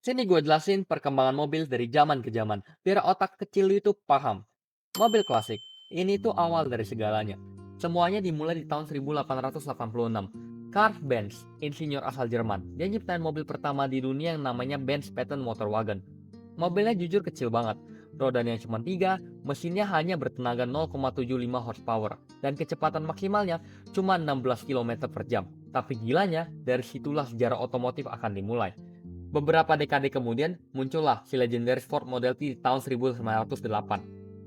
Sini gue jelasin perkembangan mobil dari zaman ke zaman, biar otak kecil lu itu paham. Mobil klasik, ini tuh awal dari segalanya. Semuanya dimulai di tahun 1886. Karl Benz, insinyur asal Jerman, dia nyiptain mobil pertama di dunia yang namanya Benz Patent Motor Wagen. Mobilnya jujur kecil banget, rodanya cuma 3, mesinnya hanya bertenaga 0,75 horsepower, dan kecepatan maksimalnya cuma 16 km per jam. Tapi gilanya, dari situlah sejarah otomotif akan dimulai. Beberapa dekade kemudian, muncullah si legendaris Ford Model T di tahun 1908.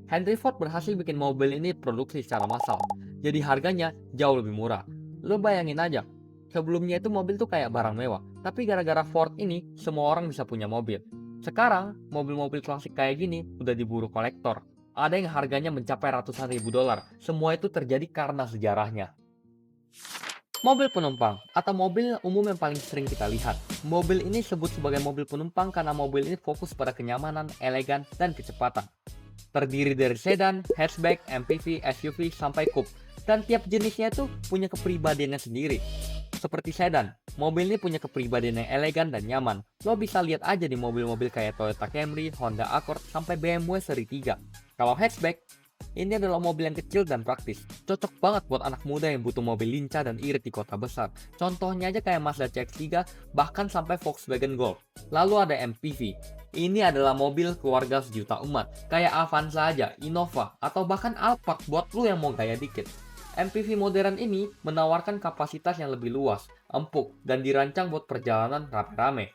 Henry Ford berhasil bikin mobil ini produksi secara massal, jadi harganya jauh lebih murah. Lo bayangin aja, sebelumnya itu mobil tuh kayak barang mewah, tapi gara-gara Ford ini, semua orang bisa punya mobil. Sekarang, mobil-mobil klasik kayak gini udah diburu kolektor. Ada yang harganya mencapai ratusan ribu dolar. Semua itu terjadi karena sejarahnya. Mobil penumpang atau mobil umum yang paling sering kita lihat. Mobil ini disebut sebagai mobil penumpang karena mobil ini fokus pada kenyamanan, elegan, dan kecepatan. Terdiri dari sedan, hatchback, MPV, SUV, sampai coupe. Dan tiap jenisnya itu punya kepribadiannya sendiri. Seperti sedan, mobil ini punya kepribadian yang elegan dan nyaman. Lo bisa lihat aja di mobil-mobil kayak Toyota Camry, Honda Accord, sampai BMW seri 3. Kalau hatchback, ini adalah mobil yang kecil dan praktis. Cocok banget buat anak muda yang butuh mobil lincah dan irit di kota besar. Contohnya aja kayak Mazda CX-3, bahkan sampai Volkswagen Golf. Lalu ada MPV. Ini adalah mobil keluarga sejuta umat. Kayak Avanza aja, Innova, atau bahkan Alphard buat lu yang mau gaya dikit. MPV modern ini menawarkan kapasitas yang lebih luas, empuk, dan dirancang buat perjalanan rame-rame.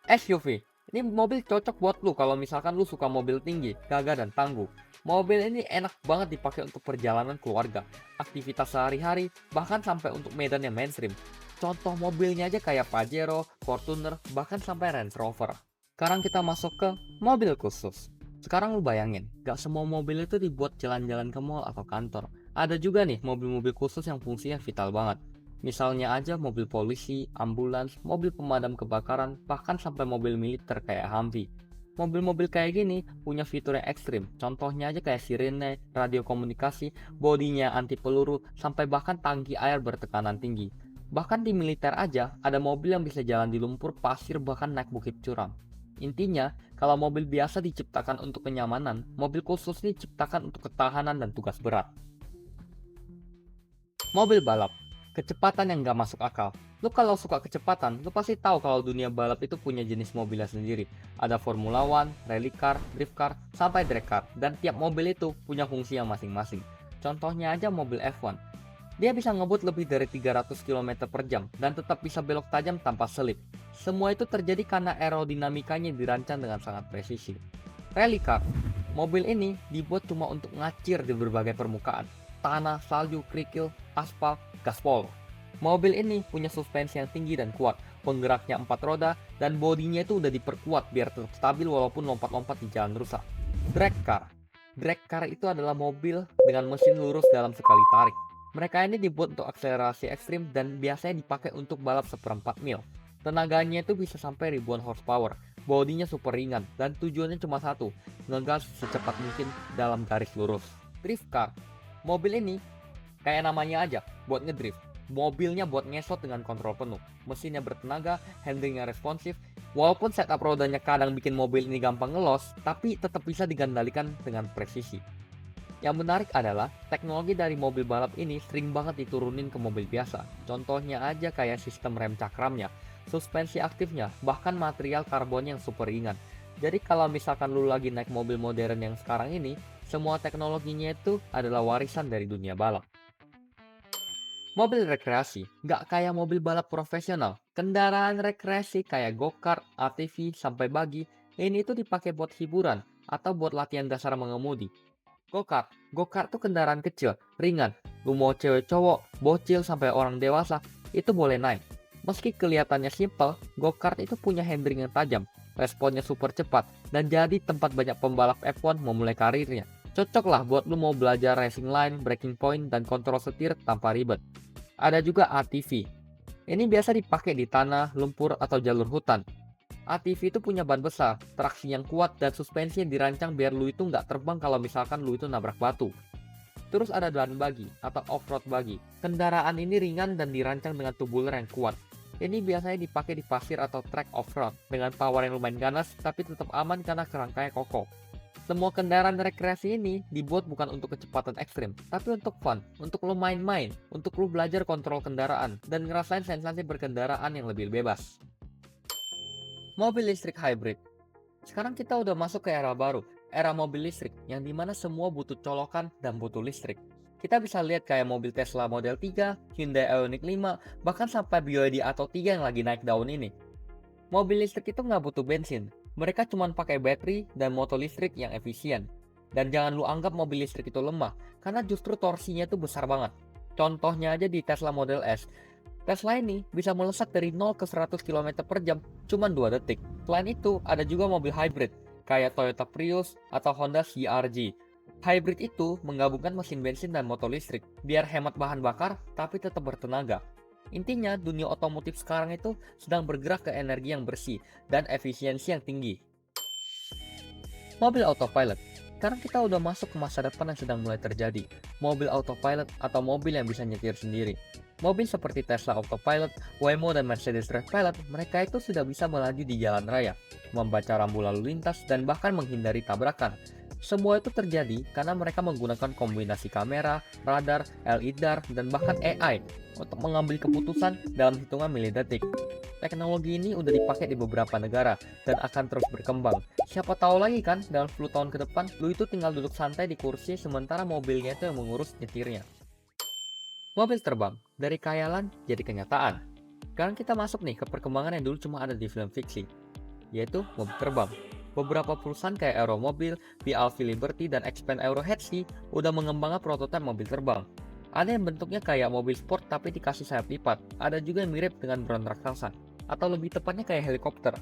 SUV. Ini mobil cocok buat lu kalau misalkan lu suka mobil tinggi, gagah, dan tangguh. Mobil ini enak banget dipakai untuk perjalanan keluarga, aktivitas sehari-hari, bahkan sampai untuk medan yang mainstream. Contoh mobilnya aja kayak Pajero, Fortuner, bahkan sampai Range Rover. Sekarang kita masuk ke mobil khusus. Sekarang lu bayangin, gak semua mobil itu dibuat jalan-jalan ke mall atau kantor. Ada juga nih mobil-mobil khusus yang fungsinya vital banget. Misalnya aja mobil polisi, ambulans, mobil pemadam kebakaran, bahkan sampai mobil militer kayak Humvee. Mobil-mobil kayak gini punya fitur yang ekstrim, contohnya aja kayak sirene, radio komunikasi, bodinya anti peluru, sampai bahkan tangki air bertekanan tinggi. Bahkan di militer aja, ada mobil yang bisa jalan di lumpur, pasir, bahkan naik bukit curam. Intinya, kalau mobil biasa diciptakan untuk kenyamanan, mobil khusus ini diciptakan untuk ketahanan dan tugas berat. Mobil balap, kecepatan yang gak masuk akal. Lu kalau suka kecepatan, lu pasti tahu kalau dunia balap itu punya jenis mobilnya sendiri. Ada Formula One, rally car, drift car, sampai drag car, dan tiap mobil itu punya fungsi yang masing-masing. Contohnya aja mobil F1. Dia bisa ngebut lebih dari 300 km per jam dan tetap bisa belok tajam tanpa selip. Semua itu terjadi karena aerodinamikanya dirancang dengan sangat presisi. Rally car, mobil ini dibuat cuma untuk ngacir di berbagai permukaan. Tanah, salju, kerikil, aspal, gaspol. Mobil ini punya suspensi yang tinggi dan kuat, penggeraknya 4 roda, dan bodinya itu udah diperkuat biar tetap stabil walaupun lompat-lompat di jalan rusak. Drag car. Drag car itu adalah mobil dengan mesin lurus dalam sekali tarik. Mereka ini dibuat untuk akselerasi ekstrim dan biasanya dipakai untuk balap seperempat mil. Tenaganya itu bisa sampai ribuan horsepower. Bodinya super ringan dan tujuannya cuma satu, ngegas secepat mungkin dalam garis lurus. Drift car. Mobil ini kayak namanya aja, buat ngedrift. Mobilnya buat ngesot dengan kontrol penuh. Mesinnya bertenaga, handlingnya responsif. Walaupun setup rodanya kadang bikin mobil ini gampang ngelos, tapi tetap bisa digandalikan dengan presisi. Yang menarik adalah, teknologi dari mobil balap ini sering banget diturunin ke mobil biasa. Contohnya aja kayak sistem rem cakramnya, suspensi aktifnya, bahkan material karbon yang super ringan. Jadi kalau misalkan lu lagi naik mobil modern yang sekarang ini, semua teknologinya itu adalah warisan dari dunia balap. Mobil rekreasi, nggak kayak mobil balap profesional. Kendaraan rekreasi kayak go-kart, ATV, sampai buggy, ini tuh dipakai buat hiburan atau buat latihan dasar mengemudi. Go-kart tuh kendaraan kecil, ringan. Lu mau cewek cowok, bocil sampai orang dewasa, itu boleh naik. Meski kelihatannya simple, go-kart itu punya handling yang tajam, responnya super cepat, dan jadi tempat banyak pembalap F1 memulai karirnya. Cocok lah buat lu mau belajar racing line, braking point, dan kontrol setir tanpa ribet. Ada juga ATV. Ini biasa dipakai di tanah, lumpur, atau jalur hutan. ATV itu punya ban besar, traksi yang kuat, dan suspensi yang dirancang biar lu itu nggak terbang kalau misalkan lu itu nabrak batu. Terus ada dune buggy atau off-road buggy. Kendaraan ini ringan dan dirancang dengan tubular yang kuat. Ini biasanya dipakai di pasir atau track off-road dengan power yang lumayan ganas tapi tetap aman karena kerangkanya kokoh. Semua kendaraan rekreasi ini dibuat bukan untuk kecepatan ekstrim, tapi untuk fun, untuk lo main-main, untuk lo belajar kontrol kendaraan, dan ngerasain sensasi berkendaraan yang lebih bebas. Mobil listrik hybrid. Sekarang kita udah masuk ke era baru, era mobil listrik, yang dimana semua butuh colokan dan butuh listrik. Kita bisa lihat kayak mobil Tesla Model 3, Hyundai Ioniq 5, bahkan sampai BYD Atto 3 yang lagi naik daun ini. Mobil listrik itu nggak butuh bensin, mereka cuma pakai baterai dan motor listrik yang efisien. Dan jangan lu anggap mobil listrik itu lemah, karena justru torsinya itu besar banget. Contohnya aja di Tesla Model S. Tesla ini bisa melesat dari 0 ke 100 km per jam cuma 2 detik. Selain itu, ada juga mobil hybrid, kayak Toyota Prius atau Honda CR-V. Hybrid itu menggabungkan mesin bensin dan motor listrik, biar hemat bahan bakar tapi tetap bertenaga. Intinya, dunia otomotif sekarang itu sedang bergerak ke energi yang bersih dan efisiensi yang tinggi. Mobil autopilot. Sekarang kita udah masuk ke masa depan yang sedang mulai terjadi. Mobil autopilot atau mobil yang bisa nyetir sendiri. Mobil seperti Tesla Autopilot, Waymo, dan Mercedes Drive Pilot, mereka itu sudah bisa melaju di jalan raya, membaca rambu lalu lintas, dan bahkan menghindari tabrakan. Semua itu terjadi karena mereka menggunakan kombinasi kamera, radar, LiDAR, dan bahkan AI untuk mengambil keputusan dalam hitungan milidetik. Teknologi ini udah dipakai di beberapa negara dan akan terus berkembang. Siapa tahu lagi kan, dalam 10 tahun ke depan, lu itu tinggal duduk santai di kursi sementara mobilnya itu yang mengurus nyetirnya. Mobil terbang, dari khayalan jadi kenyataan. Sekarang kita masuk nih ke perkembangan yang dulu cuma ada di film fiksi, yaitu mobil terbang. Beberapa perusahaan kayak Aeromobil, PLV Liberty, dan Expand Aero Hetzi udah mengembangkan prototipe mobil terbang. Ada yang bentuknya kayak mobil sport tapi dikasih sayap lipat, ada juga yang mirip dengan drone raksasa, atau lebih tepatnya kayak helikopter.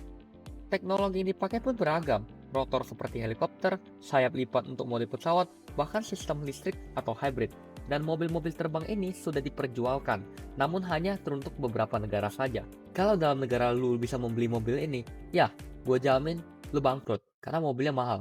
Teknologi yang dipakai pun beragam, rotor seperti helikopter, sayap lipat untuk mode pesawat, bahkan sistem listrik atau hybrid. Dan mobil-mobil terbang ini sudah diperjualkan, namun hanya teruntuk beberapa negara saja. Kalau dalam negara lu bisa membeli mobil ini, ya, gue jamin lu bangkrut, karena mobilnya mahal.